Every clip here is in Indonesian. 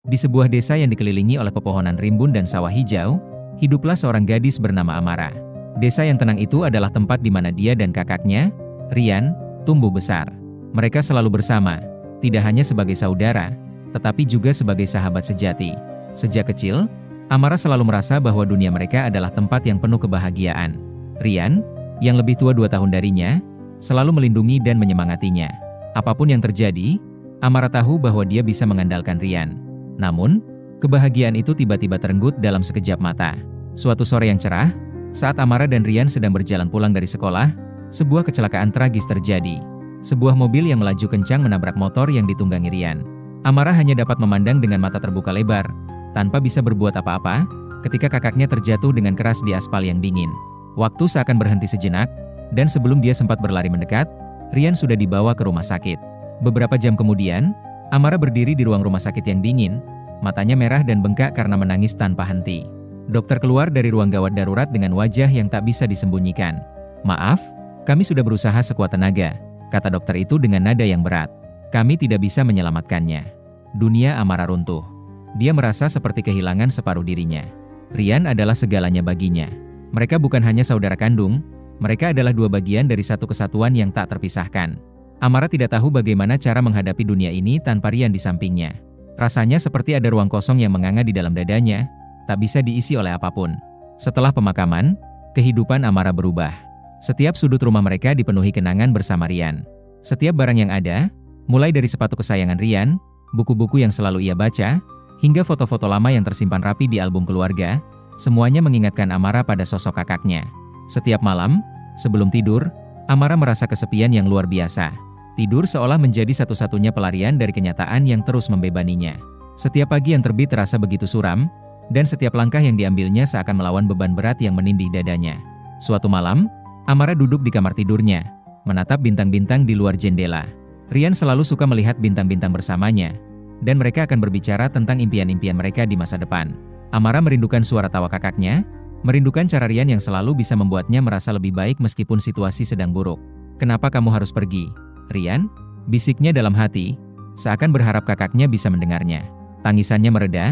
Di sebuah desa yang dikelilingi oleh pepohonan rimbun dan sawah hijau, hiduplah seorang gadis bernama Amara. Desa yang tenang itu adalah tempat di mana dia dan kakaknya, Rian, tumbuh besar. Mereka selalu bersama, tidak hanya sebagai saudara, tetapi juga sebagai sahabat sejati. Sejak kecil, Amara selalu merasa bahwa dunia mereka adalah tempat yang penuh kebahagiaan. Rian, yang lebih tua 2 tahun darinya, selalu melindungi dan menyemangatinya. Apapun yang terjadi, Amara tahu bahwa dia bisa mengandalkan Rian. Namun, kebahagiaan itu tiba-tiba terenggut dalam sekejap mata. Suatu sore yang cerah, saat Amara dan Rian sedang berjalan pulang dari sekolah, sebuah kecelakaan tragis terjadi. Sebuah mobil yang melaju kencang menabrak motor yang ditunggangi Rian. Amara hanya dapat memandang dengan mata terbuka lebar, tanpa bisa berbuat apa-apa, ketika kakaknya terjatuh dengan keras di aspal yang dingin. Waktu seakan berhenti sejenak, dan sebelum dia sempat berlari mendekat, Rian sudah dibawa ke rumah sakit. Beberapa jam kemudian, Amara berdiri di ruang rumah sakit yang dingin, matanya merah dan bengkak karena menangis tanpa henti. Dokter keluar dari ruang gawat darurat dengan wajah yang tak bisa disembunyikan. "Maaf, kami sudah berusaha sekuat tenaga," kata dokter itu dengan nada yang berat. "Kami tidak bisa menyelamatkannya." Dunia Amara runtuh. Dia merasa seperti kehilangan separuh dirinya. Rian adalah segalanya baginya. Mereka bukan hanya saudara kandung, mereka adalah dua bagian dari satu kesatuan yang tak terpisahkan. Amara tidak tahu bagaimana cara menghadapi dunia ini tanpa Rian di sampingnya. Rasanya seperti ada ruang kosong yang menganga di dalam dadanya, tak bisa diisi oleh apapun. Setelah pemakaman, kehidupan Amara berubah. Setiap sudut rumah mereka dipenuhi kenangan bersama Rian. Setiap barang yang ada, mulai dari sepatu kesayangan Rian, buku-buku yang selalu ia baca, hingga foto-foto lama yang tersimpan rapi di album keluarga, semuanya mengingatkan Amara pada sosok kakaknya. Setiap malam, sebelum tidur, Amara merasa kesepian yang luar biasa. Tidur seolah menjadi satu-satunya pelarian dari kenyataan yang terus membebaninya. Setiap pagi yang terbit terasa begitu suram, dan setiap langkah yang diambilnya seakan melawan beban berat yang menindih dadanya. Suatu malam, Amara duduk di kamar tidurnya, menatap bintang-bintang di luar jendela. Rian selalu suka melihat bintang-bintang bersamanya, dan mereka akan berbicara tentang impian-impian mereka di masa depan. Amara merindukan suara tawa kakaknya, merindukan cara Rian yang selalu bisa membuatnya merasa lebih baik meskipun situasi sedang buruk. "Kenapa kamu harus pergi, Rian?" bisiknya dalam hati, seakan berharap kakaknya bisa mendengarnya. Tangisannya mereda,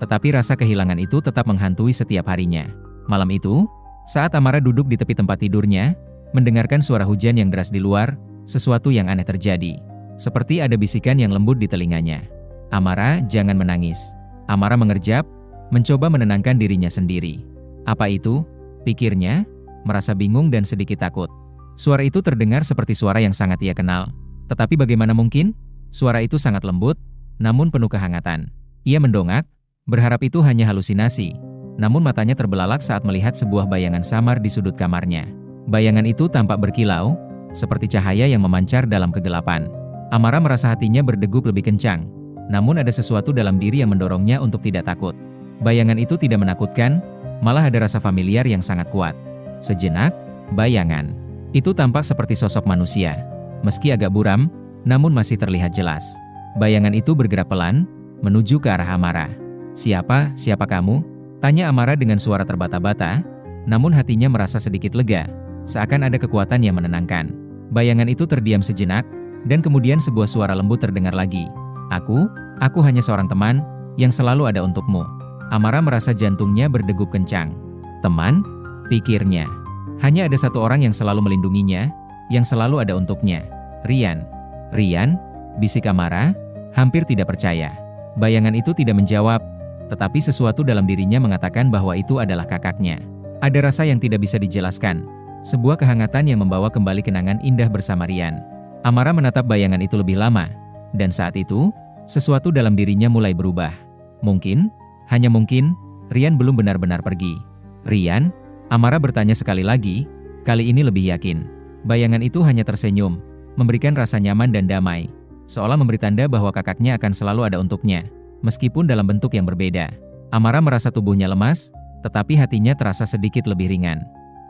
tetapi rasa kehilangan itu tetap menghantui setiap harinya. Malam itu, saat Amara duduk di tepi tempat tidurnya, mendengarkan suara hujan yang deras di luar, sesuatu yang aneh terjadi. Seperti ada bisikan yang lembut di telinganya. "Amara, jangan menangis." Amara mengerjap, mencoba menenangkan dirinya sendiri. Apa itu? Pikirnya, merasa bingung dan sedikit takut. Suara itu terdengar seperti suara yang sangat ia kenal. Tetapi bagaimana mungkin? Suara itu sangat lembut, namun penuh kehangatan. Ia mendongak, berharap itu hanya halusinasi. Namun matanya terbelalak saat melihat sebuah bayangan samar di sudut kamarnya. Bayangan itu tampak berkilau, seperti cahaya yang memancar dalam kegelapan. Amara merasa hatinya berdegup lebih kencang. Namun ada sesuatu dalam diri yang mendorongnya untuk tidak takut. Bayangan itu tidak menakutkan, malah ada rasa familiar yang sangat kuat. Sejenak, bayangan itu tampak seperti sosok manusia. Meski agak buram, namun masih terlihat jelas. Bayangan itu bergerak pelan, menuju ke arah Amara. Siapa kamu?" tanya Amara dengan suara terbata-bata, namun hatinya merasa sedikit lega, seakan ada kekuatan yang menenangkan. Bayangan itu terdiam sejenak, dan kemudian sebuah suara lembut terdengar lagi. Aku hanya seorang teman, yang selalu ada untukmu." Amara merasa jantungnya berdegup kencang. "Teman?" pikirnya. Hanya ada satu orang yang selalu melindunginya, yang selalu ada untuknya. Rian, bisik Amara, hampir tidak percaya. Bayangan itu tidak menjawab, tetapi sesuatu dalam dirinya mengatakan bahwa itu adalah kakaknya. Ada rasa yang tidak bisa dijelaskan, sebuah kehangatan yang membawa kembali kenangan indah bersama Rian. Amara menatap bayangan itu lebih lama, dan saat itu, sesuatu dalam dirinya mulai berubah. Mungkin, hanya mungkin, Rian belum benar-benar pergi. "Rian?" Amara bertanya sekali lagi, kali ini lebih yakin. Bayangan itu hanya tersenyum, memberikan rasa nyaman dan damai, seolah memberi tanda bahwa kakaknya akan selalu ada untuknya, meskipun dalam bentuk yang berbeda. Amara merasa tubuhnya lemas, tetapi hatinya terasa sedikit lebih ringan.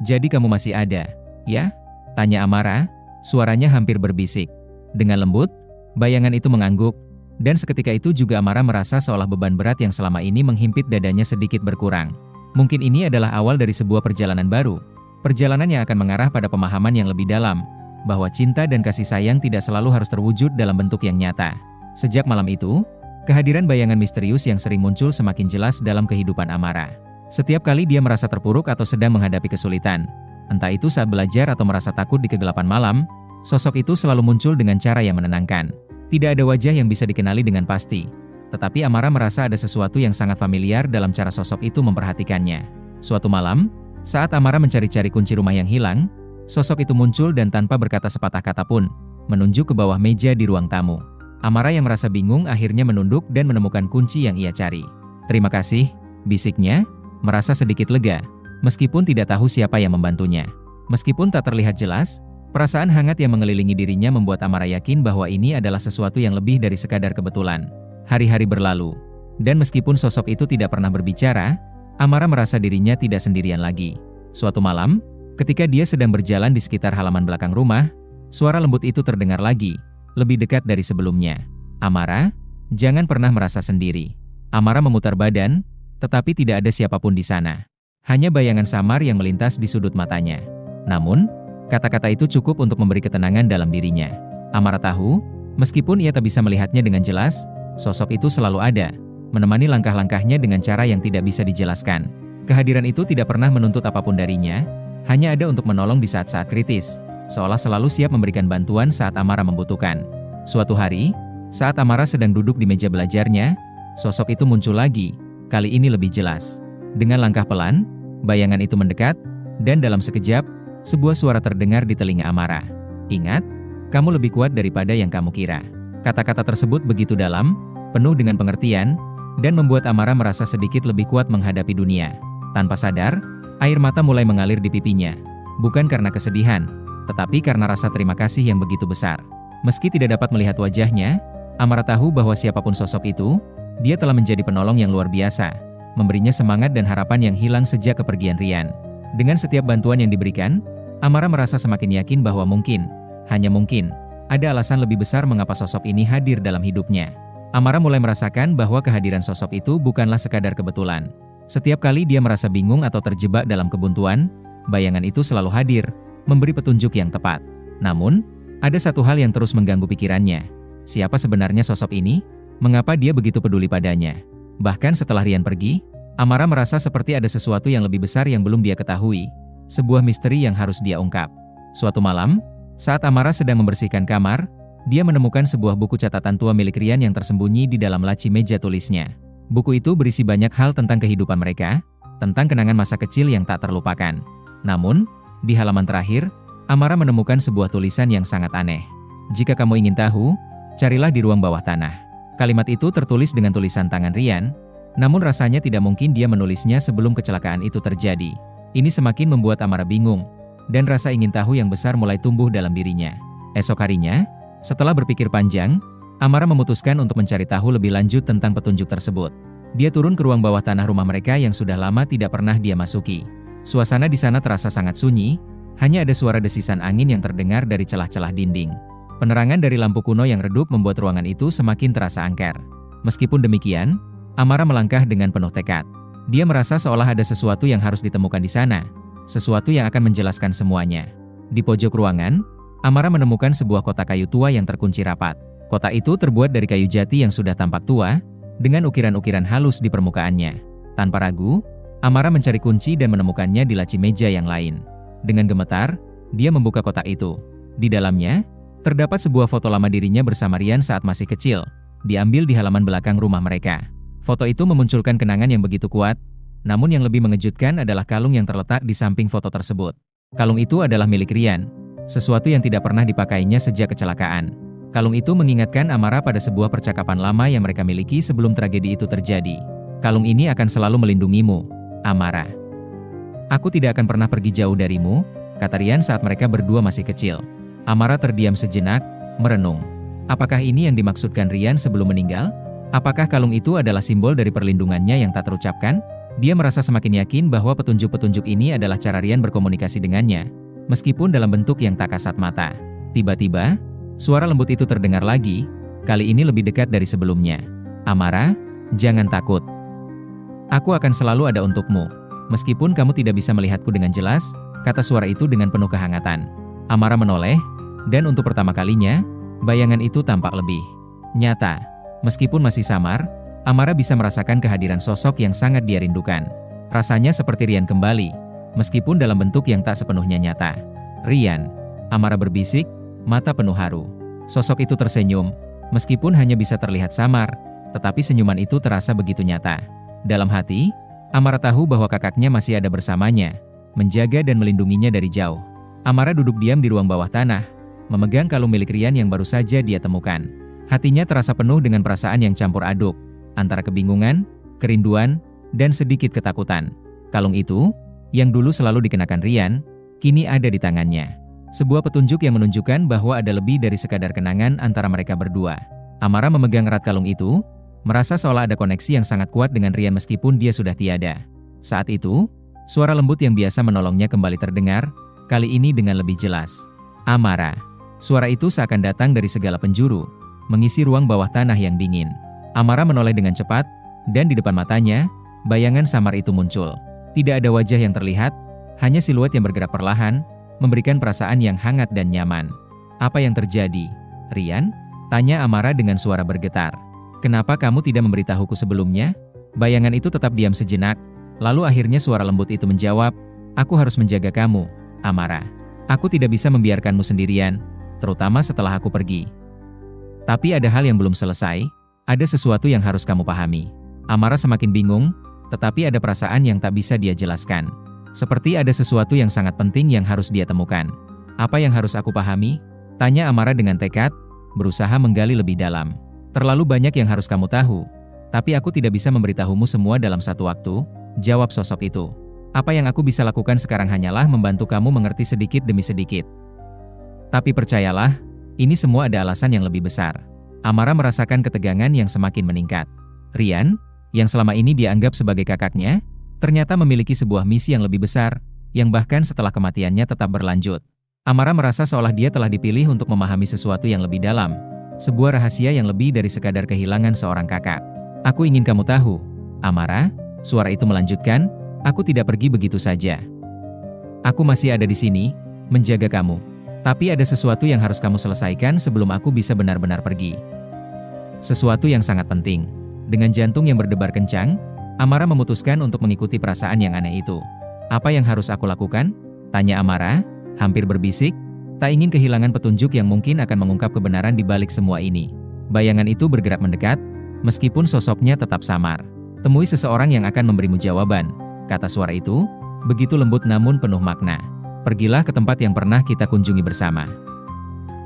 "Jadi kamu masih ada, ya?" tanya Amara, suaranya hampir berbisik. Dengan lembut, bayangan itu mengangguk, dan seketika itu juga Amara merasa seolah beban berat yang selama ini menghimpit dadanya sedikit berkurang. Mungkin ini adalah awal dari sebuah perjalanan baru, perjalanan yang akan mengarah pada pemahaman yang lebih dalam, bahwa cinta dan kasih sayang tidak selalu harus terwujud dalam bentuk yang nyata. Sejak malam itu, Kehadiran bayangan misterius yang sering muncul semakin jelas dalam kehidupan Amara. Setiap kali dia merasa terpuruk atau sedang menghadapi kesulitan, entah itu saat belajar atau merasa takut di kegelapan malam, sosok itu selalu muncul dengan cara yang menenangkan. Tidak ada wajah yang bisa dikenali dengan pasti, tetapi Amara merasa ada sesuatu yang sangat familiar dalam cara sosok itu memperhatikannya. Suatu malam, saat Amara mencari-cari kunci rumah yang hilang, sosok itu muncul dan tanpa berkata sepatah kata pun, menunjuk ke bawah meja di ruang tamu. Amara yang merasa bingung akhirnya menunduk dan menemukan kunci yang ia cari. "Terima kasih," bisiknya, merasa sedikit lega, meskipun tidak tahu siapa yang membantunya. Meskipun tak terlihat jelas, perasaan hangat yang mengelilingi dirinya membuat Amara yakin bahwa ini adalah sesuatu yang lebih dari sekadar kebetulan. Hari-hari berlalu, dan meskipun sosok itu tidak pernah berbicara, Amara merasa dirinya tidak sendirian lagi. Suatu malam, ketika dia sedang berjalan di sekitar halaman belakang rumah, suara lembut itu terdengar lagi, lebih dekat dari sebelumnya. "Amara, jangan pernah merasa sendiri." Amara memutar badan, tetapi tidak ada siapapun di sana. Hanya bayangan samar yang melintas di sudut matanya. Namun, kata-kata itu cukup untuk memberi ketenangan dalam dirinya. Amara tahu, meskipun ia tak bisa melihatnya dengan jelas, sosok itu selalu ada, menemani langkah-langkahnya dengan cara yang tidak bisa dijelaskan. Kehadiran itu tidak pernah menuntut apapun darinya, hanya ada untuk menolong di saat-saat kritis, seolah selalu siap memberikan bantuan saat Amara membutuhkan. Suatu hari, saat Amara sedang duduk di meja belajarnya, sosok itu muncul lagi, kali ini lebih jelas. Dengan langkah pelan, bayangan itu mendekat, dan dalam sekejap, sebuah suara terdengar di telinga Amara. "Ingat, kamu lebih kuat daripada yang kamu kira." Kata-kata tersebut begitu dalam, penuh dengan pengertian, dan membuat Amara merasa sedikit lebih kuat menghadapi dunia. Tanpa sadar, air mata mulai mengalir di pipinya, bukan karena kesedihan, tetapi karena rasa terima kasih yang begitu besar. Meski tidak dapat melihat wajahnya, Amara tahu bahwa siapapun sosok itu, dia telah menjadi penolong yang luar biasa, memberinya semangat dan harapan yang hilang sejak kepergian Rian. Dengan setiap bantuan yang diberikan, Amara merasa semakin yakin bahwa mungkin, hanya mungkin, ada alasan lebih besar mengapa sosok ini hadir dalam hidupnya. Amara mulai merasakan bahwa kehadiran sosok itu bukanlah sekadar kebetulan. Setiap kali dia merasa bingung atau terjebak dalam kebuntuan, bayangan itu selalu hadir, memberi petunjuk yang tepat. Namun, ada satu hal yang terus mengganggu pikirannya. Siapa sebenarnya sosok ini? Mengapa dia begitu peduli padanya? Bahkan setelah Rian pergi, Amara merasa seperti ada sesuatu yang lebih besar yang belum dia ketahui, sebuah misteri yang harus dia ungkap. Suatu malam, saat Amara sedang membersihkan kamar, dia menemukan sebuah buku catatan tua milik Rian yang tersembunyi di dalam laci meja tulisnya. Buku itu berisi banyak hal tentang kehidupan mereka, tentang kenangan masa kecil yang tak terlupakan. Namun, di halaman terakhir, Amara menemukan sebuah tulisan yang sangat aneh. "Jika kamu ingin tahu, carilah di ruang bawah tanah." Kalimat itu tertulis dengan tulisan tangan Rian, namun rasanya tidak mungkin dia menulisnya sebelum kecelakaan itu terjadi. Ini semakin membuat Amara bingung, dan rasa ingin tahu yang besar mulai tumbuh dalam dirinya. Esok harinya, setelah berpikir panjang, Amara memutuskan untuk mencari tahu lebih lanjut tentang petunjuk tersebut. Dia turun ke ruang bawah tanah rumah mereka yang sudah lama tidak pernah dia masuki. Suasana di sana terasa sangat sunyi, hanya ada suara desisan angin yang terdengar dari celah-celah dinding. Penerangan dari lampu kuno yang redup membuat ruangan itu semakin terasa angker. Meskipun demikian, Amara melangkah dengan penuh tekad. Dia merasa seolah ada sesuatu yang harus ditemukan di sana, sesuatu yang akan menjelaskan semuanya. Di pojok ruangan, Amara menemukan sebuah kotak kayu tua yang terkunci rapat. Kotak itu terbuat dari kayu jati yang sudah tampak tua, dengan ukiran-ukiran halus di permukaannya. Tanpa ragu, Amara mencari kunci dan menemukannya di laci meja yang lain. Dengan gemetar, dia membuka kotak itu. Di dalamnya, terdapat sebuah foto lama dirinya bersama Rian saat masih kecil, diambil di halaman belakang rumah mereka. Foto itu memunculkan kenangan yang begitu kuat, namun yang lebih mengejutkan adalah kalung yang terletak di samping foto tersebut. Kalung itu adalah milik Rian, sesuatu yang tidak pernah dipakainya sejak kecelakaan. Kalung itu mengingatkan Amara pada sebuah percakapan lama yang mereka miliki sebelum tragedi itu terjadi. "Kalung ini akan selalu melindungimu, Amara. Aku tidak akan pernah pergi jauh darimu," kata Rian saat mereka berdua masih kecil. Amara terdiam sejenak, merenung. Apakah ini yang dimaksudkan Rian sebelum meninggal? Apakah kalung itu adalah simbol dari perlindungannya yang tak terucapkan? Dia merasa semakin yakin bahwa petunjuk-petunjuk ini adalah cara Rian berkomunikasi dengannya, meskipun dalam bentuk yang tak kasat mata. Tiba-tiba, suara lembut itu terdengar lagi, kali ini lebih dekat dari sebelumnya. "Amara, jangan takut. Aku akan selalu ada untukmu. Meskipun kamu tidak bisa melihatku dengan jelas," kata suara itu dengan penuh kehangatan. Amara menoleh, dan untuk pertama kalinya, bayangan itu tampak lebih nyata. Meskipun masih samar, Amara bisa merasakan kehadiran sosok yang sangat dia rindukan. Rasanya seperti Rian kembali, meskipun dalam bentuk yang tak sepenuhnya nyata. "Rian," Amara berbisik, mata penuh haru. Sosok itu tersenyum, meskipun hanya bisa terlihat samar, tetapi senyuman itu terasa begitu nyata. Dalam hati, Amara tahu bahwa kakaknya masih ada bersamanya, menjaga dan melindunginya dari jauh. Amara duduk diam di ruang bawah tanah, memegang kalung milik Rian yang baru saja dia temukan. Hatinya terasa penuh dengan perasaan yang campur aduk, antara kebingungan, kerinduan, dan sedikit ketakutan. Kalung itu, yang dulu selalu dikenakan Rian, kini ada di tangannya. Sebuah petunjuk yang menunjukkan bahwa ada lebih dari sekadar kenangan antara mereka berdua. Amara memegang erat kalung itu, merasa seolah ada koneksi yang sangat kuat dengan Rian meskipun dia sudah tiada. Saat itu, suara lembut yang biasa menolongnya kembali terdengar, kali ini dengan lebih jelas. "Amara." Suara itu seakan datang dari segala penjuru, mengisi ruang bawah tanah yang dingin. Amara menoleh dengan cepat, dan di depan matanya, bayangan samar itu muncul. Tidak ada wajah yang terlihat, hanya siluet yang bergerak perlahan, memberikan perasaan yang hangat dan nyaman. "Apa yang terjadi, Rian?" tanya Amara dengan suara bergetar. "Kenapa kamu tidak memberitahuku sebelumnya?" Bayangan itu tetap diam sejenak, lalu akhirnya suara lembut itu menjawab, "Aku harus menjaga kamu, Amara. Aku tidak bisa membiarkanmu sendirian, terutama setelah aku pergi. Tapi ada hal yang belum selesai. Ada sesuatu yang harus kamu pahami." Amara semakin bingung, tetapi ada perasaan yang tak bisa dia jelaskan. Seperti ada sesuatu yang sangat penting yang harus dia temukan. "Apa yang harus aku pahami?" tanya Amara dengan tekad, berusaha menggali lebih dalam. "Terlalu banyak yang harus kamu tahu, tapi aku tidak bisa memberitahumu semua dalam satu waktu," jawab sosok itu. "Apa yang aku bisa lakukan sekarang hanyalah membantu kamu mengerti sedikit demi sedikit. Tapi percayalah, ini semua ada alasan yang lebih besar." Amara merasakan ketegangan yang semakin meningkat. Rian, yang selama ini dia anggap sebagai kakaknya, ternyata memiliki sebuah misi yang lebih besar, yang bahkan setelah kematiannya tetap berlanjut. Amara merasa seolah dia telah dipilih untuk memahami sesuatu yang lebih dalam, sebuah rahasia yang lebih dari sekadar kehilangan seorang kakak. "Aku ingin kamu tahu, Amara," suara itu melanjutkan, "aku tidak pergi begitu saja. Aku masih ada di sini, menjaga kamu. Tapi ada sesuatu yang harus kamu selesaikan sebelum aku bisa benar-benar pergi. Sesuatu yang sangat penting." Dengan jantung yang berdebar kencang, Amara memutuskan untuk mengikuti perasaan yang aneh itu. "Apa yang harus aku lakukan?" tanya Amara, hampir berbisik, tak ingin kehilangan petunjuk yang mungkin akan mengungkap kebenaran di balik semua ini. Bayangan itu bergerak mendekat, meskipun sosoknya tetap samar. "Temui seseorang yang akan memberimu jawaban," kata suara itu, begitu lembut namun penuh makna. "Pergilah ke tempat yang pernah kita kunjungi bersama.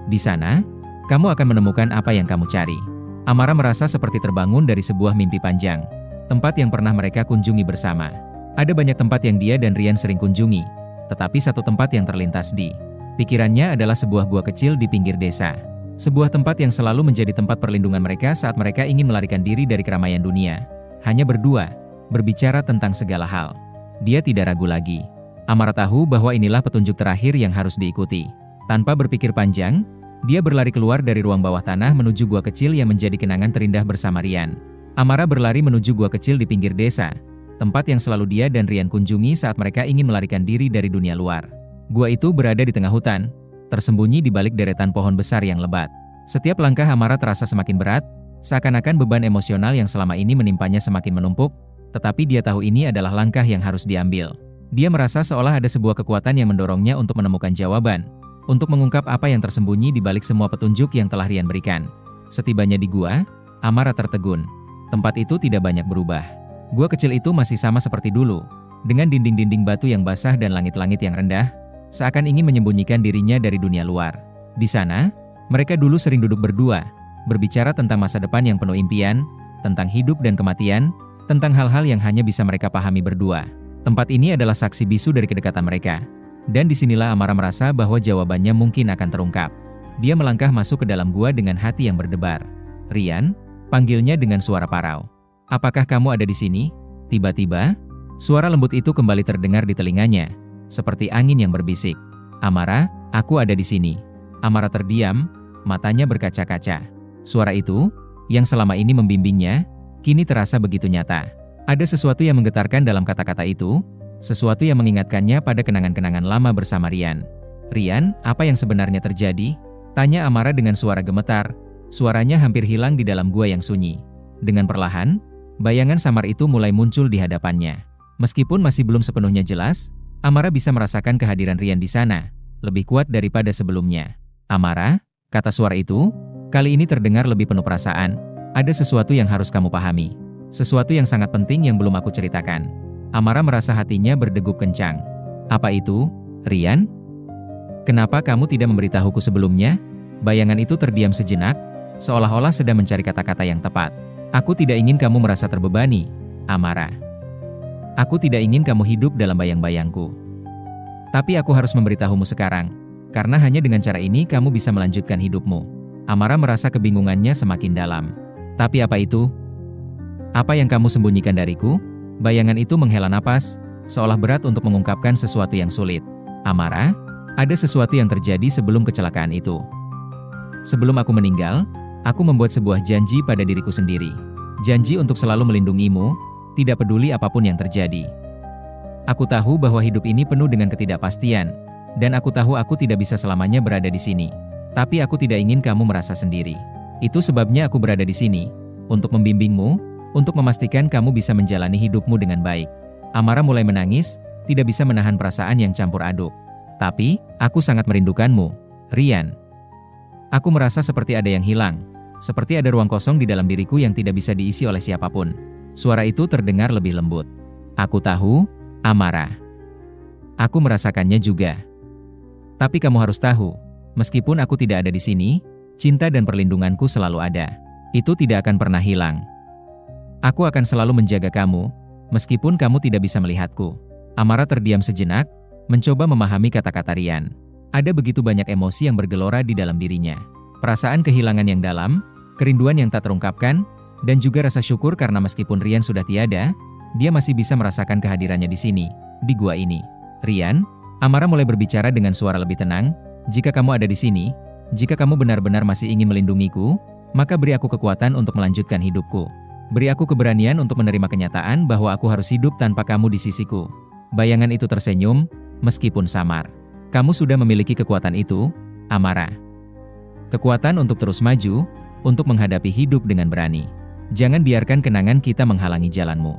Di sana, kamu akan menemukan apa yang kamu cari." Amara merasa seperti terbangun dari sebuah mimpi panjang. Tempat yang pernah mereka kunjungi bersama. Ada banyak tempat yang dia dan Rian sering kunjungi, tetapi satu tempat yang terlintas di pikirannya adalah sebuah gua kecil di pinggir desa. Sebuah tempat yang selalu menjadi tempat perlindungan mereka saat mereka ingin melarikan diri dari keramaian dunia. Hanya berdua, berbicara tentang segala hal. Dia tidak ragu lagi. Amara tahu bahwa inilah petunjuk terakhir yang harus diikuti. Tanpa berpikir panjang, dia berlari keluar dari ruang bawah tanah menuju gua kecil yang menjadi kenangan terindah bersama Rian. Amara berlari menuju gua kecil di pinggir desa, tempat yang selalu dia dan Rian kunjungi saat mereka ingin melarikan diri dari dunia luar. Gua itu berada di tengah hutan, tersembunyi di balik deretan pohon besar yang lebat. Setiap langkah Amara terasa semakin berat, seakan-akan beban emosional yang selama ini menimpanya semakin menumpuk, tetapi dia tahu ini adalah langkah yang harus diambil. Dia merasa seolah ada sebuah kekuatan yang mendorongnya untuk menemukan jawaban, untuk mengungkap apa yang tersembunyi di balik semua petunjuk yang telah Rian berikan. Setibanya di gua, Amara tertegun. Tempat itu tidak banyak berubah. Gua kecil itu masih sama seperti dulu, dengan dinding-dinding batu yang basah dan langit-langit yang rendah, seakan ingin menyembunyikan dirinya dari dunia luar. Di sana, mereka dulu sering duduk berdua, berbicara tentang masa depan yang penuh impian, tentang hidup dan kematian, tentang hal-hal yang hanya bisa mereka pahami berdua. Tempat ini adalah saksi bisu dari kedekatan mereka. Dan disinilah Amara merasa bahwa jawabannya mungkin akan terungkap. Dia melangkah masuk ke dalam gua dengan hati yang berdebar. "Rian," panggilnya dengan suara parau. "Apakah kamu ada di sini?" Tiba-tiba, suara lembut itu kembali terdengar di telinganya, seperti angin yang berbisik. "Amara, aku ada di sini." Amara terdiam, matanya berkaca-kaca. Suara itu, yang selama ini membimbingnya, kini terasa begitu nyata. Ada sesuatu yang menggetarkan dalam kata-kata itu, sesuatu yang mengingatkannya pada kenangan-kenangan lama bersama Rian. "Rian, apa yang sebenarnya terjadi?" tanya Amara dengan suara gemetar, Suaranya hampir hilang di dalam gua yang sunyi. Dengan perlahan, bayangan samar itu mulai muncul di hadapannya. Meskipun masih belum sepenuhnya jelas, Amara bisa merasakan kehadiran Rian di sana, lebih kuat daripada sebelumnya. "Amara," kata suara itu, kali ini terdengar lebih penuh perasaan. "Ada sesuatu yang harus kamu pahami. Sesuatu yang sangat penting yang belum aku ceritakan." Amara merasa hatinya berdegup kencang. "Apa itu, Rian? Kenapa kamu tidak memberitahuku sebelumnya?" Bayangan itu terdiam sejenak, seolah-olah sedang mencari kata-kata yang tepat. "Aku tidak ingin kamu merasa terbebani, Amara. Aku tidak ingin kamu hidup dalam bayang-bayangku. Tapi aku harus memberitahumu sekarang, karena hanya dengan cara ini kamu bisa melanjutkan hidupmu." Amara merasa kebingungannya semakin dalam. "Tapi apa itu? Apa yang kamu sembunyikan dariku?" Bayangan itu menghela napas, seolah berat untuk mengungkapkan sesuatu yang sulit. "Amara, ada sesuatu yang terjadi sebelum kecelakaan itu. Sebelum aku meninggal, aku membuat sebuah janji pada diriku sendiri. Janji untuk selalu melindungimu, tidak peduli apapun yang terjadi. Aku tahu bahwa hidup ini penuh dengan ketidakpastian, dan aku tahu aku tidak bisa selamanya berada di sini. Tapi aku tidak ingin kamu merasa sendiri. Itu sebabnya aku berada di sini, untuk membimbingmu, untuk memastikan kamu bisa menjalani hidupmu dengan baik." Amara mulai menangis, tidak bisa menahan perasaan yang campur aduk. "Tapi, aku sangat merindukanmu, Rian. Aku merasa seperti ada yang hilang, seperti ada ruang kosong di dalam diriku yang tidak bisa diisi oleh siapapun." Suara itu terdengar lebih lembut. "Aku tahu, Amara. Aku merasakannya juga. Tapi kamu harus tahu, meskipun aku tidak ada di sini, cinta dan perlindunganku selalu ada. Itu tidak akan pernah hilang. Aku akan selalu menjaga kamu, meskipun kamu tidak bisa melihatku." Amara terdiam sejenak, mencoba memahami kata-kata Rian. Ada begitu banyak emosi yang bergelora di dalam dirinya. Perasaan kehilangan yang dalam, kerinduan yang tak terungkapkan, dan juga rasa syukur karena meskipun Rian sudah tiada, dia masih bisa merasakan kehadirannya di sini, di gua ini. "Rian," Amara mulai berbicara dengan suara lebih tenang, "jika kamu ada di sini, jika kamu benar-benar masih ingin melindungiku, maka beri aku kekuatan untuk melanjutkan hidupku. Beri aku keberanian untuk menerima kenyataan bahwa aku harus hidup tanpa kamu di sisiku." Bayangan itu tersenyum, meskipun samar. "Kamu sudah memiliki kekuatan itu, Amara. Kekuatan untuk terus maju, untuk menghadapi hidup dengan berani. Jangan biarkan kenangan kita menghalangi jalanmu.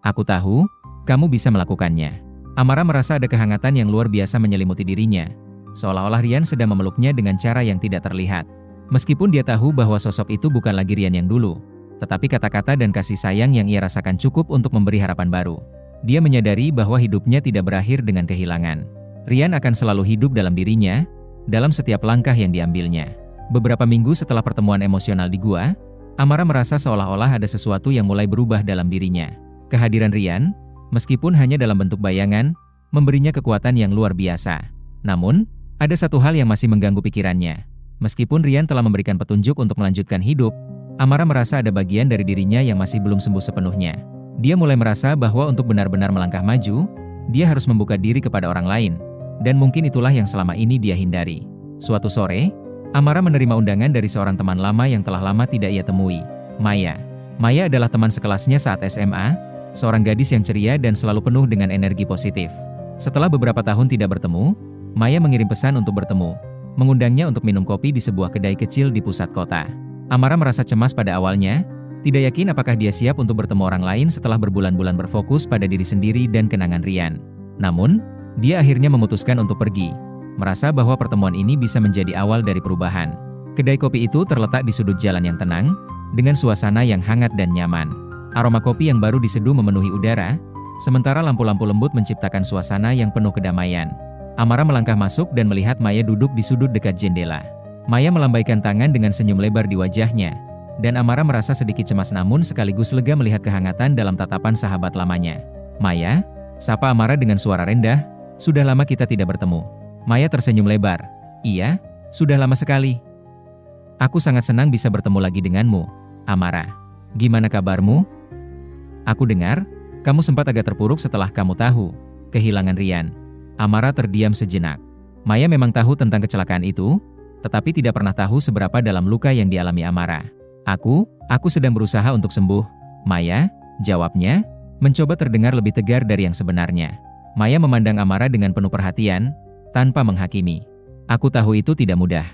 Aku tahu, kamu bisa melakukannya." Amara merasa ada kehangatan yang luar biasa menyelimuti dirinya, seolah-olah Rian sedang memeluknya dengan cara yang tidak terlihat. Meskipun dia tahu bahwa sosok itu bukan lagi Rian yang dulu, tetapi kata-kata dan kasih sayang yang ia rasakan cukup untuk memberi harapan baru. Dia menyadari bahwa hidupnya tidak berakhir dengan kehilangan. Rian akan selalu hidup dalam dirinya, dalam setiap langkah yang diambilnya. Beberapa minggu setelah pertemuan emosional di gua, Amara merasa seolah-olah ada sesuatu yang mulai berubah dalam dirinya. Kehadiran Rian, meskipun hanya dalam bentuk bayangan, memberinya kekuatan yang luar biasa. Namun, ada satu hal yang masih mengganggu pikirannya. Meskipun Rian telah memberikan petunjuk untuk melanjutkan hidup, Amara merasa ada bagian dari dirinya yang masih belum sembuh sepenuhnya. Dia mulai merasa bahwa untuk benar-benar melangkah maju, dia harus membuka diri kepada orang lain, dan mungkin itulah yang selama ini dia hindari. Suatu sore, Amara menerima undangan dari seorang teman lama yang telah lama tidak ia temui, Maya. Maya adalah teman sekelasnya saat SMA, seorang gadis yang ceria dan selalu penuh dengan energi positif. Setelah beberapa tahun tidak bertemu, Maya mengirim pesan untuk bertemu, mengundangnya untuk minum kopi di sebuah kedai kecil di pusat kota. Amara merasa cemas pada awalnya, tidak yakin apakah dia siap untuk bertemu orang lain setelah berbulan-bulan berfokus pada diri sendiri dan kenangan Rian. Namun, dia akhirnya memutuskan untuk pergi, merasa bahwa pertemuan ini bisa menjadi awal dari perubahan. Kedai kopi itu terletak di sudut jalan yang tenang, dengan suasana yang hangat dan nyaman. Aroma kopi yang baru diseduh memenuhi udara, sementara lampu-lampu lembut menciptakan suasana yang penuh kedamaian. Amara melangkah masuk dan melihat Maya duduk di sudut dekat jendela. Maya melambaikan tangan dengan senyum lebar di wajahnya, dan Amara merasa sedikit cemas namun sekaligus lega melihat kehangatan dalam tatapan sahabat lamanya. "Maya," sapa Amara dengan suara rendah, "sudah lama kita tidak bertemu." Maya tersenyum lebar. "Iya, sudah lama sekali. Aku sangat senang bisa bertemu lagi denganmu, Amara. Gimana kabarmu? Aku dengar, kamu sempat agak terpuruk setelah kamu tahu kehilangan Rian." Amara terdiam sejenak. Maya memang tahu tentang kecelakaan itu, tetapi tidak pernah tahu seberapa dalam luka yang dialami Amara. Aku sedang berusaha untuk sembuh, Maya," jawabnya, mencoba terdengar lebih tegar dari yang sebenarnya. Maya memandang Amara dengan penuh perhatian, tanpa menghakimi. "Aku tahu itu tidak mudah.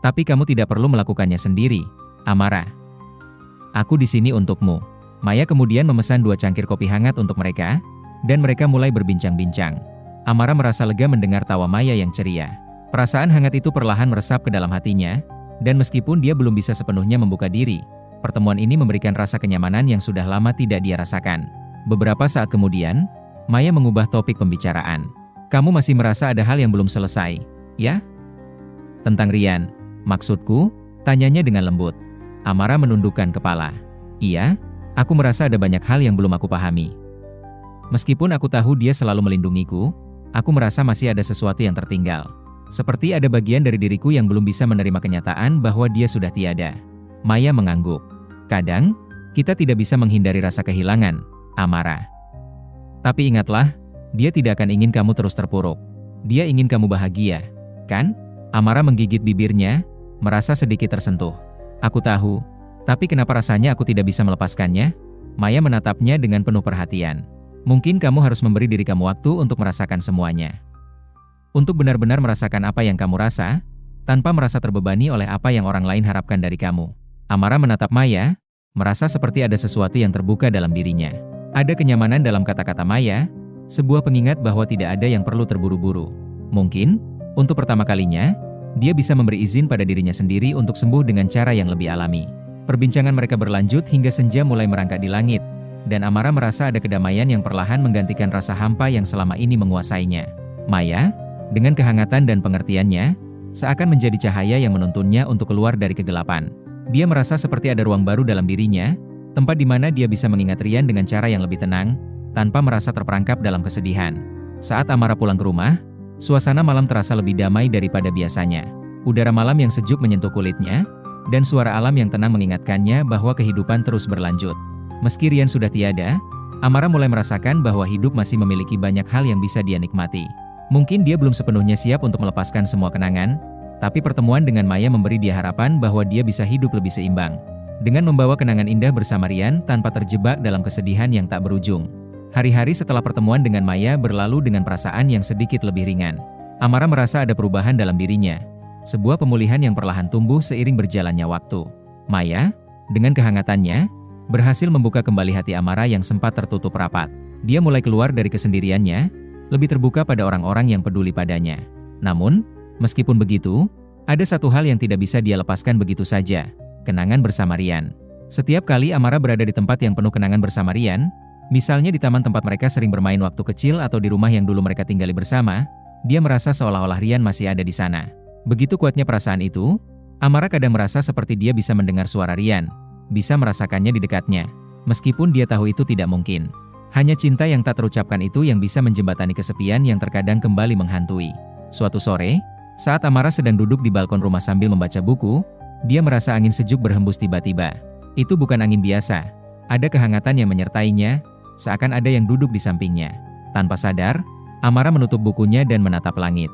Tapi kamu tidak perlu melakukannya sendiri, Amara. Aku di sini untukmu. Maya kemudian memesan 2 cangkir kopi hangat untuk mereka, dan mereka mulai berbincang-bincang. Amara merasa lega mendengar tawa Maya yang ceria. Perasaan hangat itu perlahan meresap ke dalam hatinya, dan meskipun dia belum bisa sepenuhnya membuka diri, pertemuan ini memberikan rasa kenyamanan yang sudah lama tidak dia rasakan. Beberapa saat kemudian, Maya mengubah topik pembicaraan. Kamu masih merasa ada hal yang belum selesai, ya? Tentang Rian, maksudku, tanyanya dengan lembut. Amara menundukkan kepala. Iya, aku merasa ada banyak hal yang belum aku pahami. Meskipun aku tahu dia selalu melindungiku, aku merasa masih ada sesuatu yang tertinggal. Seperti ada bagian dari diriku yang belum bisa menerima kenyataan bahwa dia sudah tiada. Maya mengangguk. Kadang, kita tidak bisa menghindari rasa kehilangan, Amara. Tapi ingatlah, dia tidak akan ingin kamu terus terpuruk. Dia ingin kamu bahagia, kan? Amara menggigit bibirnya, merasa sedikit tersentuh. Aku tahu, tapi kenapa rasanya aku tidak bisa melepaskannya? Maya menatapnya dengan penuh perhatian. Mungkin kamu harus memberi diri kamu waktu untuk merasakan semuanya. Untuk benar-benar merasakan apa yang kamu rasa, tanpa merasa terbebani oleh apa yang orang lain harapkan dari kamu. Amara menatap Maya, merasa seperti ada sesuatu yang terbuka dalam dirinya. Ada kenyamanan dalam kata-kata Maya, sebuah pengingat bahwa tidak ada yang perlu terburu-buru. Mungkin, untuk pertama kalinya, dia bisa memberi izin pada dirinya sendiri untuk sembuh dengan cara yang lebih alami. Perbincangan mereka berlanjut hingga senja mulai merangkak di langit, dan Amara merasa ada kedamaian yang perlahan menggantikan rasa hampa yang selama ini menguasainya. Maya, dengan kehangatan dan pengertiannya, seakan menjadi cahaya yang menuntunnya untuk keluar dari kegelapan. Dia merasa seperti ada ruang baru dalam dirinya, tempat di mana dia bisa mengingat Rian dengan cara yang lebih tenang, tanpa merasa terperangkap dalam kesedihan. Saat Amara pulang ke rumah, suasana malam terasa lebih damai daripada biasanya. Udara malam yang sejuk menyentuh kulitnya, dan suara alam yang tenang mengingatkannya bahwa kehidupan terus berlanjut. Meski Rian sudah tiada, Amara mulai merasakan bahwa hidup masih memiliki banyak hal yang bisa dia nikmati. Mungkin dia belum sepenuhnya siap untuk melepaskan semua kenangan, tapi pertemuan dengan Maya memberi dia harapan bahwa dia bisa hidup lebih seimbang. Dengan membawa kenangan indah bersama Rian tanpa terjebak dalam kesedihan yang tak berujung. Hari-hari setelah pertemuan dengan Maya berlalu dengan perasaan yang sedikit lebih ringan. Amara merasa ada perubahan dalam dirinya. Sebuah pemulihan yang perlahan tumbuh seiring berjalannya waktu. Maya, dengan kehangatannya, berhasil membuka kembali hati Amara yang sempat tertutup rapat. Dia mulai keluar dari kesendiriannya, lebih terbuka pada orang-orang yang peduli padanya. Namun, meskipun begitu, ada satu hal yang tidak bisa dia lepaskan begitu saja, kenangan bersama Rian. Setiap kali Amara berada di tempat yang penuh kenangan bersama Rian, misalnya di taman tempat mereka sering bermain waktu kecil atau di rumah yang dulu mereka tinggali bersama, dia merasa seolah-olah Rian masih ada di sana. Begitu kuatnya perasaan itu, Amara kadang merasa seperti dia bisa mendengar suara Rian, bisa merasakannya di dekatnya, meskipun dia tahu itu tidak mungkin. Hanya cinta yang tak terucapkan itu yang bisa menjembatani kesepian yang terkadang kembali menghantui. Suatu sore, saat Amara sedang duduk di balkon rumah sambil membaca buku, dia merasa angin sejuk berhembus tiba-tiba. Itu bukan angin biasa. Ada kehangatan yang menyertainya, seakan ada yang duduk di sampingnya. Tanpa sadar, Amara menutup bukunya dan menatap langit.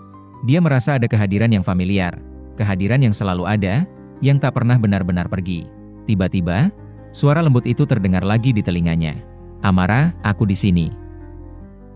Dia merasa ada kehadiran yang familiar, kehadiran yang selalu ada, yang tak pernah benar-benar pergi. Tiba-tiba, suara lembut itu terdengar lagi di telinganya. Amara, aku di sini.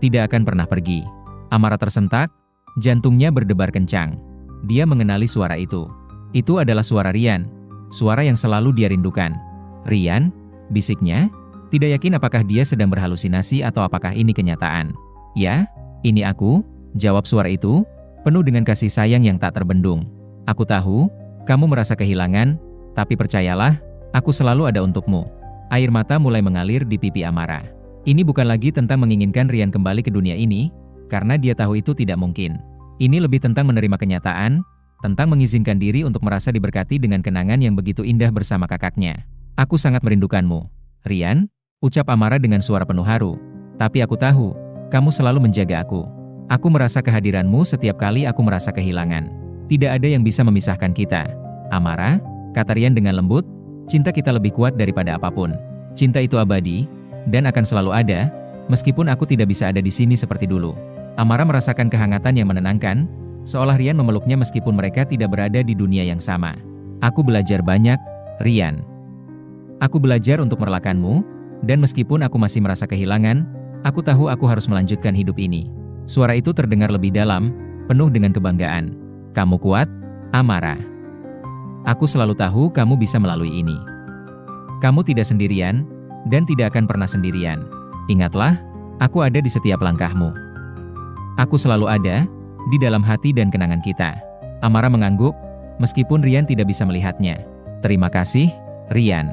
Tidak akan pernah pergi. Amara tersentak, jantungnya berdebar kencang. Dia mengenali suara itu. Itu adalah suara Rian, suara yang selalu dia rindukan. Rian, bisiknya, tidak yakin apakah dia sedang berhalusinasi atau apakah ini kenyataan. Ya, ini aku, jawab suara itu, penuh dengan kasih sayang yang tak terbendung. Aku tahu, kamu merasa kehilangan, tapi percayalah, aku selalu ada untukmu. Air mata mulai mengalir di pipi Amara. Ini bukan lagi tentang menginginkan Rian kembali ke dunia ini, karena dia tahu itu tidak mungkin. Ini lebih tentang menerima kenyataan, tentang mengizinkan diri untuk merasa diberkati dengan kenangan yang begitu indah bersama kakaknya. Aku sangat merindukanmu, Rian, ucap Amara dengan suara penuh haru. Tapi aku tahu, kamu selalu menjaga aku. Aku merasa kehadiranmu setiap kali aku merasa kehilangan. Tidak ada yang bisa memisahkan kita. Amara, kata Rian dengan lembut, cinta kita lebih kuat daripada apapun. Cinta itu abadi, dan akan selalu ada, meskipun aku tidak bisa ada di sini seperti dulu. Amara merasakan kehangatan yang menenangkan, seolah Rian memeluknya meskipun mereka tidak berada di dunia yang sama. Aku belajar banyak, Rian. Aku belajar untuk merelakanmu, dan meskipun aku masih merasa kehilangan, aku tahu aku harus melanjutkan hidup ini. Suara itu terdengar lebih dalam, penuh dengan kebanggaan. Kamu kuat, Amara. Aku selalu tahu kamu bisa melalui ini. Kamu tidak sendirian, dan tidak akan pernah sendirian. Ingatlah, aku ada di setiap langkahmu. Aku selalu ada, di dalam hati dan kenangan kita. Amara mengangguk, meskipun Rian tidak bisa melihatnya. Terima kasih, Rian.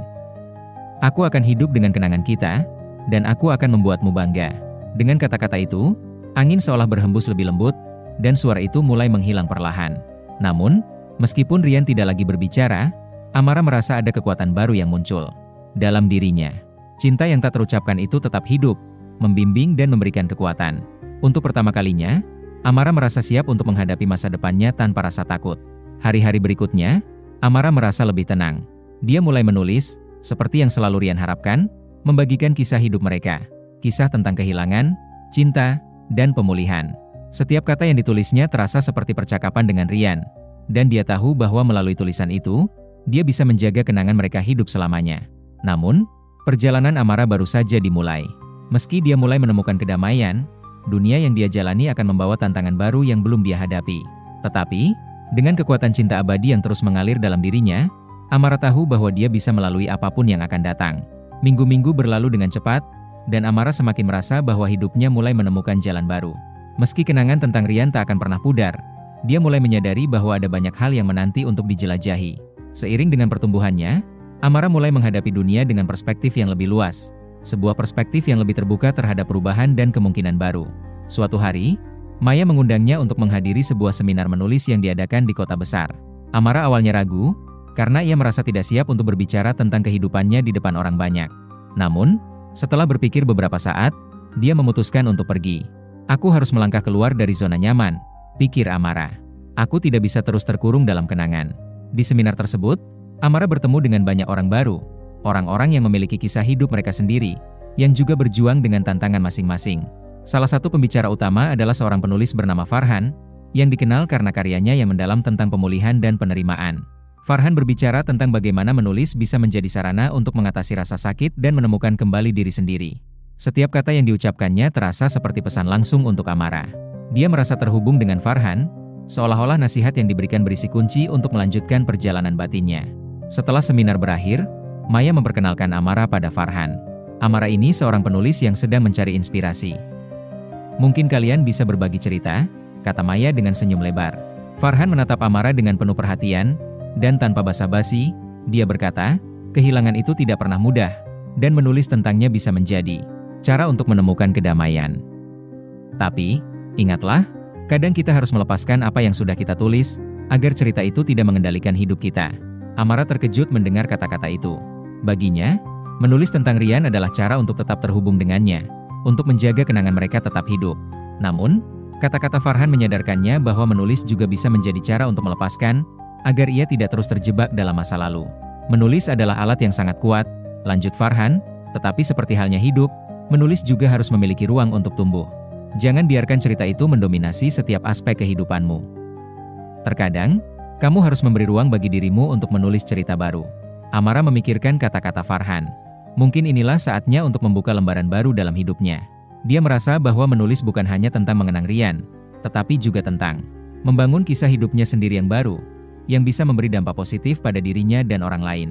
Aku akan hidup dengan kenangan kita, dan aku akan membuatmu bangga. Dengan kata-kata itu, angin seolah berhembus lebih lembut, dan suara itu mulai menghilang perlahan. Namun, meskipun Rian tidak lagi berbicara, Amara merasa ada kekuatan baru yang muncul dalam dirinya. Cinta yang tak terucapkan itu tetap hidup, membimbing dan memberikan kekuatan. Untuk pertama kalinya, Amara merasa siap untuk menghadapi masa depannya tanpa rasa takut. Hari-hari berikutnya, Amara merasa lebih tenang. Dia mulai menulis, seperti yang selalu Rian harapkan, membagikan kisah hidup mereka. Kisah tentang kehilangan, cinta, dan pemulihan. Setiap kata yang ditulisnya terasa seperti percakapan dengan Rian. Dan dia tahu bahwa melalui tulisan itu, dia bisa menjaga kenangan mereka hidup selamanya. Namun, perjalanan Amara baru saja dimulai. Meski dia mulai menemukan kedamaian, dunia yang dia jalani akan membawa tantangan baru yang belum dia hadapi. Tetapi, dengan kekuatan cinta abadi yang terus mengalir dalam dirinya, Amara tahu bahwa dia bisa melalui apapun yang akan datang. Minggu-minggu berlalu dengan cepat, dan Amara semakin merasa bahwa hidupnya mulai menemukan jalan baru. Meski kenangan tentang Rian tak akan pernah pudar, dia mulai menyadari bahwa ada banyak hal yang menanti untuk dijelajahi. Seiring dengan pertumbuhannya, Amara mulai menghadapi dunia dengan perspektif yang lebih luas. Sebuah perspektif yang lebih terbuka terhadap perubahan dan kemungkinan baru. Suatu hari, Maya mengundangnya untuk menghadiri sebuah seminar menulis yang diadakan di kota besar. Amara awalnya ragu, karena ia merasa tidak siap untuk berbicara tentang kehidupannya di depan orang banyak. Namun, setelah berpikir beberapa saat, dia memutuskan untuk pergi. Aku harus melangkah keluar dari zona nyaman, pikir Amara. Aku tidak bisa terus terkurung dalam kenangan. Di seminar tersebut, Amara bertemu dengan banyak orang baru, orang-orang yang memiliki kisah hidup mereka sendiri, yang juga berjuang dengan tantangan masing-masing. Salah satu pembicara utama adalah seorang penulis bernama Farhan, yang dikenal karena karyanya yang mendalam tentang pemulihan dan penerimaan. Farhan berbicara tentang bagaimana menulis bisa menjadi sarana untuk mengatasi rasa sakit dan menemukan kembali diri sendiri. Setiap kata yang diucapkannya terasa seperti pesan langsung untuk Amara. Dia merasa terhubung dengan Farhan, seolah-olah nasihat yang diberikan berisi kunci untuk melanjutkan perjalanan batinnya. Setelah seminar berakhir, Maya memperkenalkan Amara pada Farhan. Amara ini seorang penulis yang sedang mencari inspirasi. Mungkin kalian bisa berbagi cerita, kata Maya dengan senyum lebar. Farhan menatap Amara dengan penuh perhatian, dan tanpa basa-basi, dia berkata, kehilangan itu tidak pernah mudah, dan menulis tentangnya bisa menjadi cara untuk menemukan kedamaian. Tapi, ingatlah, kadang kita harus melepaskan apa yang sudah kita tulis, agar cerita itu tidak mengendalikan hidup kita. Amara terkejut mendengar kata-kata itu. Baginya, menulis tentang Rian adalah cara untuk tetap terhubung dengannya, untuk menjaga kenangan mereka tetap hidup. Namun, kata-kata Farhan menyadarkannya bahwa menulis juga bisa menjadi cara untuk melepaskan, agar ia tidak terus terjebak dalam masa lalu. Menulis adalah alat yang sangat kuat, lanjut Farhan, tetapi seperti halnya hidup, menulis juga harus memiliki ruang untuk tumbuh. Jangan biarkan cerita itu mendominasi setiap aspek kehidupanmu. Terkadang, kamu harus memberi ruang bagi dirimu untuk menulis cerita baru. Amara memikirkan kata-kata Farhan. Mungkin inilah saatnya untuk membuka lembaran baru dalam hidupnya. Dia merasa bahwa menulis bukan hanya tentang mengenang Rian, tetapi juga tentang membangun kisah hidupnya sendiri yang baru, yang bisa memberi dampak positif pada dirinya dan orang lain.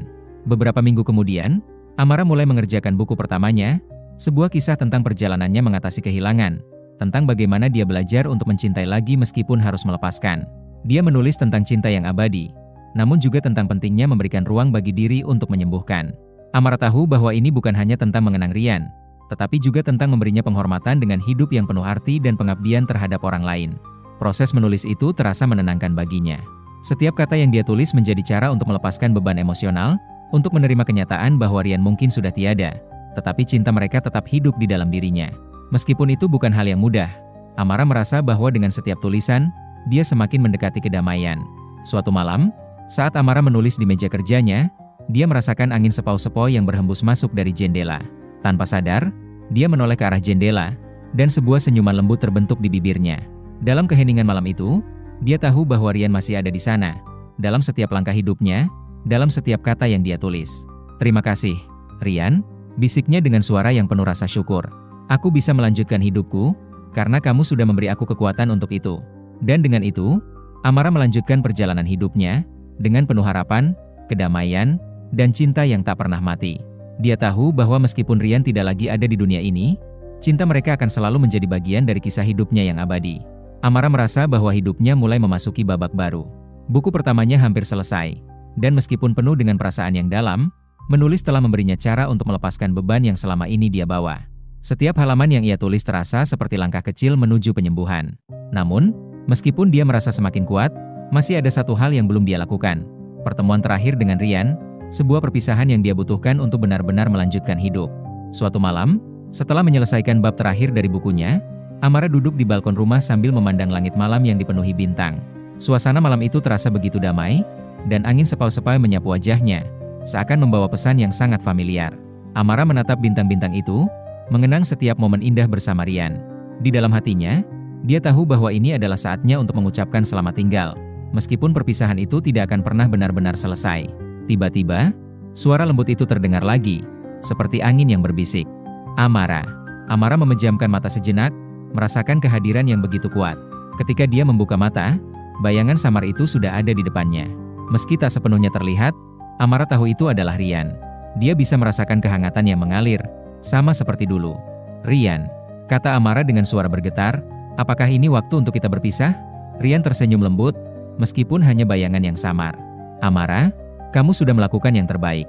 Beberapa minggu kemudian, Amara mulai mengerjakan buku pertamanya, sebuah kisah tentang perjalanannya mengatasi kehilangan, tentang bagaimana dia belajar untuk mencintai lagi meskipun harus melepaskan. Dia menulis tentang cinta yang abadi, namun juga tentang pentingnya memberikan ruang bagi diri untuk menyembuhkan. Amara tahu bahwa ini bukan hanya tentang mengenang Rian, tetapi juga tentang memberinya penghormatan dengan hidup yang penuh arti dan pengabdian terhadap orang lain. Proses menulis itu terasa menenangkan baginya. Setiap kata yang dia tulis menjadi cara untuk melepaskan beban emosional, untuk menerima kenyataan bahwa Rian mungkin sudah tiada, tetapi cinta mereka tetap hidup di dalam dirinya. Meskipun itu bukan hal yang mudah, Amara merasa bahwa dengan setiap tulisan, dia semakin mendekati kedamaian. Suatu malam, saat Amara menulis di meja kerjanya, dia merasakan angin sepau-sepau yang berhembus masuk dari jendela. Tanpa sadar, dia menoleh ke arah jendela, dan sebuah senyuman lembut terbentuk di bibirnya. Dalam keheningan malam itu, dia tahu bahwa Rian masih ada di sana, dalam setiap langkah hidupnya, dalam setiap kata yang dia tulis. Terima kasih, Rian, bisiknya dengan suara yang penuh rasa syukur. Aku bisa melanjutkan hidupku, karena kamu sudah memberi aku kekuatan untuk itu. Dan dengan itu, Amara melanjutkan perjalanan hidupnya, dengan penuh harapan, kedamaian, dan cinta yang tak pernah mati. Dia tahu bahwa meskipun Rian tidak lagi ada di dunia ini, cinta mereka akan selalu menjadi bagian dari kisah hidupnya yang abadi. Amara merasa bahwa hidupnya mulai memasuki babak baru. Buku pertamanya hampir selesai, dan meskipun penuh dengan perasaan yang dalam, menulis telah memberinya cara untuk melepaskan beban yang selama ini dia bawa. Setiap halaman yang ia tulis terasa seperti langkah kecil menuju penyembuhan. Namun, meskipun dia merasa semakin kuat, masih ada satu hal yang belum dia lakukan. Pertemuan terakhir dengan Rian, sebuah perpisahan yang dia butuhkan untuk benar-benar melanjutkan hidup. Suatu malam, setelah menyelesaikan bab terakhir dari bukunya, Amara duduk di balkon rumah sambil memandang langit malam yang dipenuhi bintang. Suasana malam itu terasa begitu damai, dan angin sepau-sepau menyapu wajahnya, seakan membawa pesan yang sangat familiar. Amara menatap bintang-bintang itu, mengenang setiap momen indah bersama Rian. Di dalam hatinya, dia tahu bahwa ini adalah saatnya untuk mengucapkan selamat tinggal. Meskipun perpisahan itu tidak akan pernah benar-benar selesai. Tiba-tiba, suara lembut itu terdengar lagi, seperti angin yang berbisik. Amara. Amara memejamkan mata sejenak, merasakan kehadiran yang begitu kuat. Ketika dia membuka mata, bayangan samar itu sudah ada di depannya. Meski tak sepenuhnya terlihat, Amara tahu itu adalah Rian. Dia bisa merasakan kehangatan yang mengalir, sama seperti dulu. "Rian," kata Amara dengan suara bergetar, "apakah ini waktu untuk kita berpisah?" Rian tersenyum lembut, meskipun hanya bayangan yang samar. "Amara, kamu sudah melakukan yang terbaik.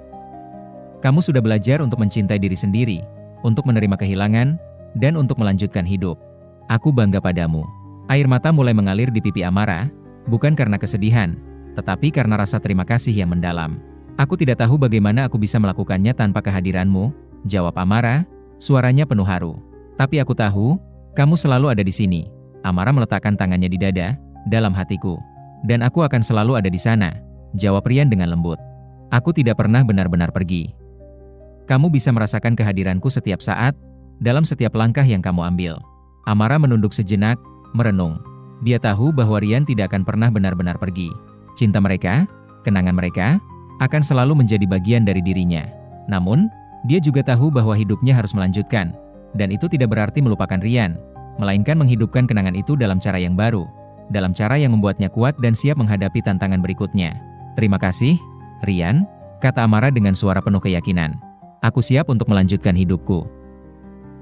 Kamu sudah belajar untuk mencintai diri sendiri, untuk menerima kehilangan, dan untuk melanjutkan hidup. Aku bangga padamu." Air mata mulai mengalir di pipi Amara, bukan karena kesedihan, tetapi karena rasa terima kasih yang mendalam. "Aku tidak tahu bagaimana aku bisa melakukannya tanpa kehadiranmu," jawab Amara, suaranya penuh haru. "Tapi aku tahu, kamu selalu ada di sini." Amara meletakkan tangannya di dada, "Dalam hatiku. Dan aku akan selalu ada di sana," jawab Rian dengan lembut. "Aku tidak pernah benar-benar pergi. Kamu bisa merasakan kehadiranku setiap saat, dalam setiap langkah yang kamu ambil." Amara menunduk sejenak, merenung. Dia tahu bahwa Rian tidak akan pernah benar-benar pergi. Cinta mereka, kenangan mereka, akan selalu menjadi bagian dari dirinya. Namun, dia juga tahu bahwa hidupnya harus melanjutkan, dan itu tidak berarti melupakan Rian, melainkan menghidupkan kenangan itu dalam cara yang baru, dalam cara yang membuatnya kuat dan siap menghadapi tantangan berikutnya. "Terima kasih, Rian," kata Amara dengan suara penuh keyakinan. "Aku siap untuk melanjutkan hidupku.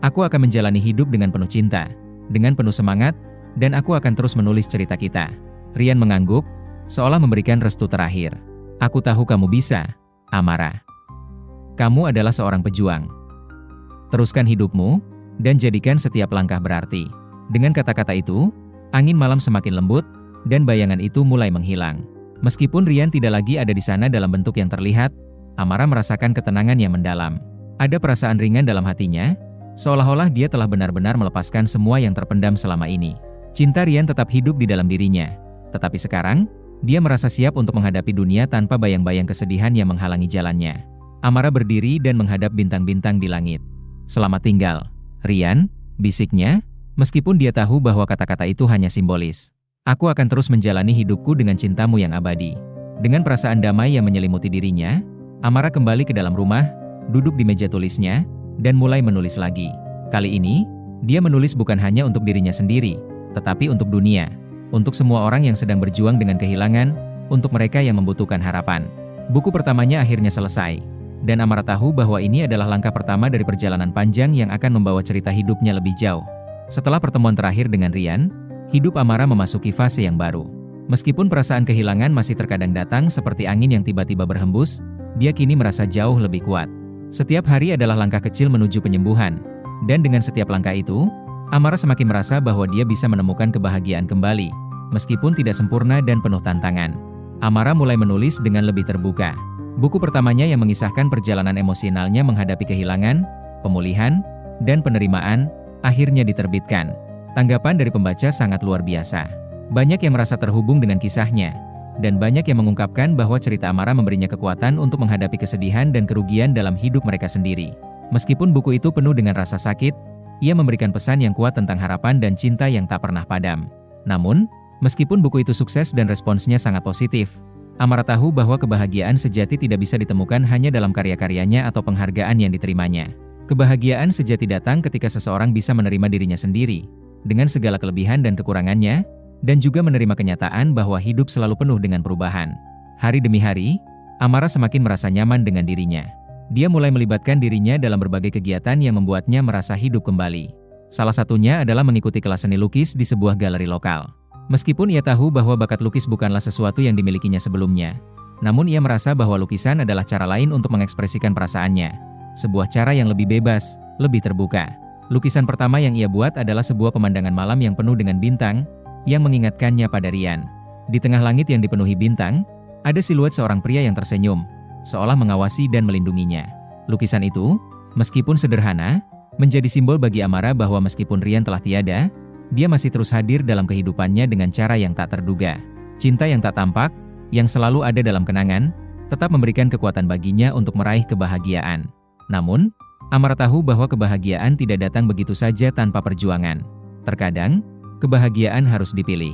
Aku akan menjalani hidup dengan penuh cinta, dengan penuh semangat, dan aku akan terus menulis cerita kita." Rian mengangguk, seolah memberikan restu terakhir. "Aku tahu kamu bisa, Amara. Kamu adalah seorang pejuang. Teruskan hidupmu, dan jadikan setiap langkah berarti." Dengan kata-kata itu, angin malam semakin lembut, dan bayangan itu mulai menghilang. Meskipun Rian tidak lagi ada di sana dalam bentuk yang terlihat, Amara merasakan ketenangan yang mendalam. Ada perasaan ringan dalam hatinya, seolah-olah dia telah benar-benar melepaskan semua yang terpendam selama ini. Cinta Rian tetap hidup di dalam dirinya, tetapi sekarang, dia merasa siap untuk menghadapi dunia tanpa bayang-bayang kesedihan yang menghalangi jalannya. Amara berdiri dan menghadap bintang-bintang di langit. "Selamat tinggal, Rian," bisiknya, meskipun dia tahu bahwa kata-kata itu hanya simbolis. "Aku akan terus menjalani hidupku dengan cintamu yang abadi." Dengan perasaan damai yang menyelimuti dirinya, Amara kembali ke dalam rumah, duduk di meja tulisnya, dan mulai menulis lagi. Kali ini, dia menulis bukan hanya untuk dirinya sendiri, tetapi untuk dunia, untuk semua orang yang sedang berjuang dengan kehilangan, untuk mereka yang membutuhkan harapan. Buku pertamanya akhirnya selesai, dan Amara tahu bahwa ini adalah langkah pertama dari perjalanan panjang yang akan membawa cerita hidupnya lebih jauh. Setelah pertemuan terakhir dengan Rian, hidup Amara memasuki fase yang baru. Meskipun perasaan kehilangan masih terkadang datang seperti angin yang tiba-tiba berhembus, dia kini merasa jauh lebih kuat. Setiap hari adalah langkah kecil menuju penyembuhan, dan dengan setiap langkah itu, Amara semakin merasa bahwa dia bisa menemukan kebahagiaan kembali, meskipun tidak sempurna dan penuh tantangan. Amara mulai menulis dengan lebih terbuka. Buku pertamanya yang mengisahkan perjalanan emosionalnya menghadapi kehilangan, pemulihan, dan penerimaan, akhirnya diterbitkan. Tanggapan dari pembaca sangat luar biasa. Banyak yang merasa terhubung dengan kisahnya, dan banyak yang mengungkapkan bahwa cerita Amara memberinya kekuatan untuk menghadapi kesedihan dan kerugian dalam hidup mereka sendiri. Meskipun buku itu penuh dengan rasa sakit, ia memberikan pesan yang kuat tentang harapan dan cinta yang tak pernah padam. Namun, meskipun buku itu sukses dan responsnya sangat positif, Amara tahu bahwa kebahagiaan sejati tidak bisa ditemukan hanya dalam karya-karyanya atau penghargaan yang diterimanya. Kebahagiaan sejati datang ketika seseorang bisa menerima dirinya sendiri, dengan segala kelebihan dan kekurangannya, dan juga menerima kenyataan bahwa hidup selalu penuh dengan perubahan. Hari demi hari, Amara semakin merasa nyaman dengan dirinya. Dia mulai melibatkan dirinya dalam berbagai kegiatan yang membuatnya merasa hidup kembali. Salah satunya adalah mengikuti kelas seni lukis di sebuah galeri lokal. Meskipun ia tahu bahwa bakat lukis bukanlah sesuatu yang dimilikinya sebelumnya, namun ia merasa bahwa lukisan adalah cara lain untuk mengekspresikan perasaannya. Sebuah cara yang lebih bebas, lebih terbuka. Lukisan pertama yang ia buat adalah sebuah pemandangan malam yang penuh dengan bintang, yang mengingatkannya pada Rian. Di tengah langit yang dipenuhi bintang, ada siluet seorang pria yang tersenyum, seolah mengawasi dan melindunginya. Lukisan itu, meskipun sederhana, menjadi simbol bagi Amara bahwa meskipun Rian telah tiada, dia masih terus hadir dalam kehidupannya dengan cara yang tak terduga. Cinta yang tak tampak, yang selalu ada dalam kenangan, tetap memberikan kekuatan baginya untuk meraih kebahagiaan. Namun, Amara tahu bahwa kebahagiaan tidak datang begitu saja tanpa perjuangan. Terkadang, kebahagiaan harus dipilih.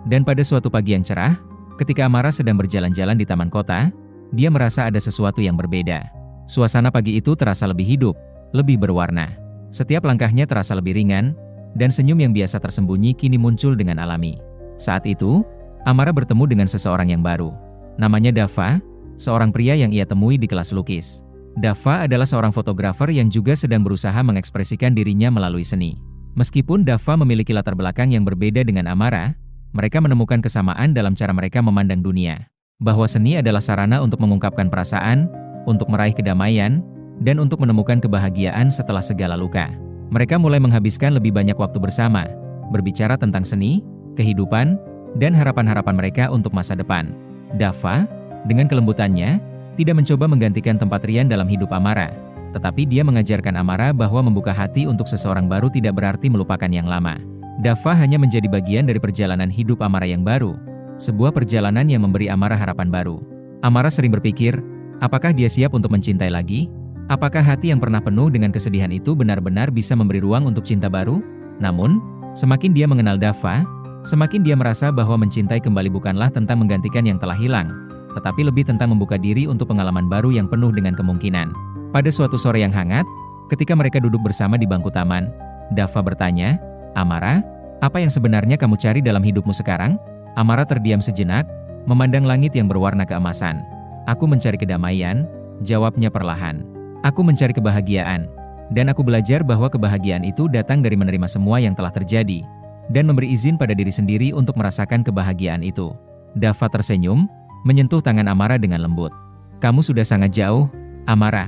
Dan pada suatu pagi yang cerah, ketika Amara sedang berjalan-jalan di taman kota, dia merasa ada sesuatu yang berbeda. Suasana pagi itu terasa lebih hidup, lebih berwarna. Setiap langkahnya terasa lebih ringan, dan senyum yang biasa tersembunyi kini muncul dengan alami. Saat itu, Amara bertemu dengan seseorang yang baru. Namanya Dava, seorang pria yang ia temui di kelas lukis. Dava adalah seorang fotografer yang juga sedang berusaha mengekspresikan dirinya melalui seni. Meskipun Dava memiliki latar belakang yang berbeda dengan Amara, mereka menemukan kesamaan dalam cara mereka memandang dunia. Bahwa seni adalah sarana untuk mengungkapkan perasaan, untuk meraih kedamaian, dan untuk menemukan kebahagiaan setelah segala luka. Mereka mulai menghabiskan lebih banyak waktu bersama, berbicara tentang seni, kehidupan, dan harapan-harapan mereka untuk masa depan. Dava, dengan kelembutannya, tidak mencoba menggantikan tempat Rian dalam hidup Amara, tetapi dia mengajarkan Amara bahwa membuka hati untuk seseorang baru tidak berarti melupakan yang lama. Dava hanya menjadi bagian dari perjalanan hidup Amara yang baru, sebuah perjalanan yang memberi Amara harapan baru. Amara sering berpikir, apakah dia siap untuk mencintai lagi? Apakah hati yang pernah penuh dengan kesedihan itu benar-benar bisa memberi ruang untuk cinta baru? Namun, semakin dia mengenal Dava, semakin dia merasa bahwa mencintai kembali bukanlah tentang menggantikan yang telah hilang, tetapi lebih tentang membuka diri untuk pengalaman baru yang penuh dengan kemungkinan. Pada suatu sore yang hangat, ketika mereka duduk bersama di bangku taman, Dava bertanya, "Amara, apa yang sebenarnya kamu cari dalam hidupmu sekarang?" Amara terdiam sejenak, memandang langit yang berwarna keemasan. "Aku mencari kedamaian," jawabnya perlahan. "Aku mencari kebahagiaan, dan aku belajar bahwa kebahagiaan itu datang dari menerima semua yang telah terjadi, dan memberi izin pada diri sendiri untuk merasakan kebahagiaan itu." Dava tersenyum, menyentuh tangan Amara dengan lembut. "Kamu sudah sangat jauh, Amara.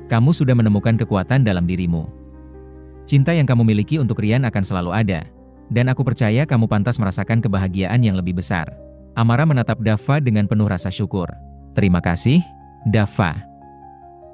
Kamu sudah menemukan kekuatan dalam dirimu. Cinta yang kamu miliki untuk Rian akan selalu ada, dan aku percaya kamu pantas merasakan kebahagiaan yang lebih besar." Amara menatap Dava dengan penuh rasa syukur. "Terima kasih, Dava.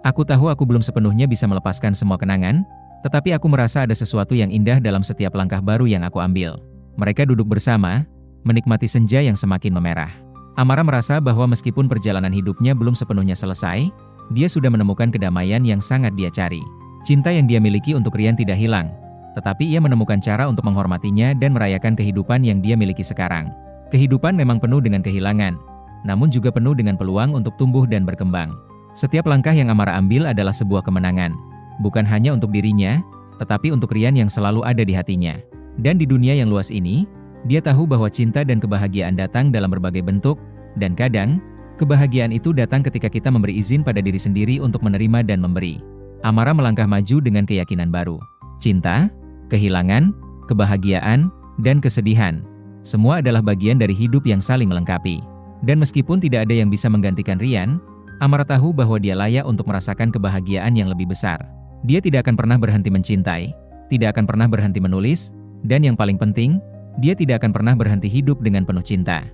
Aku tahu aku belum sepenuhnya bisa melepaskan semua kenangan, tetapi aku merasa ada sesuatu yang indah dalam setiap langkah baru yang aku ambil." Mereka duduk bersama, menikmati senja yang semakin memerah. Amara merasa bahwa meskipun perjalanan hidupnya belum sepenuhnya selesai, dia sudah menemukan kedamaian yang sangat dia cari. Cinta yang dia miliki untuk Rian tidak hilang, tetapi ia menemukan cara untuk menghormatinya dan merayakan kehidupan yang dia miliki sekarang. Kehidupan memang penuh dengan kehilangan, namun juga penuh dengan peluang untuk tumbuh dan berkembang. Setiap langkah yang Amara ambil adalah sebuah kemenangan, bukan hanya untuk dirinya, tetapi untuk Rian yang selalu ada di hatinya. Dan di dunia yang luas ini, dia tahu bahwa cinta dan kebahagiaan datang dalam berbagai bentuk, dan kadang, kebahagiaan itu datang ketika kita memberi izin pada diri sendiri untuk menerima dan memberi. Amara melangkah maju dengan keyakinan baru. Cinta, kehilangan, kebahagiaan, dan kesedihan, semua adalah bagian dari hidup yang saling melengkapi. Dan meskipun tidak ada yang bisa menggantikan Rian, Amara tahu bahwa dia layak untuk merasakan kebahagiaan yang lebih besar. Dia tidak akan pernah berhenti mencintai, tidak akan pernah berhenti menulis, dan yang paling penting, dia tidak akan pernah berhenti hidup dengan penuh cinta.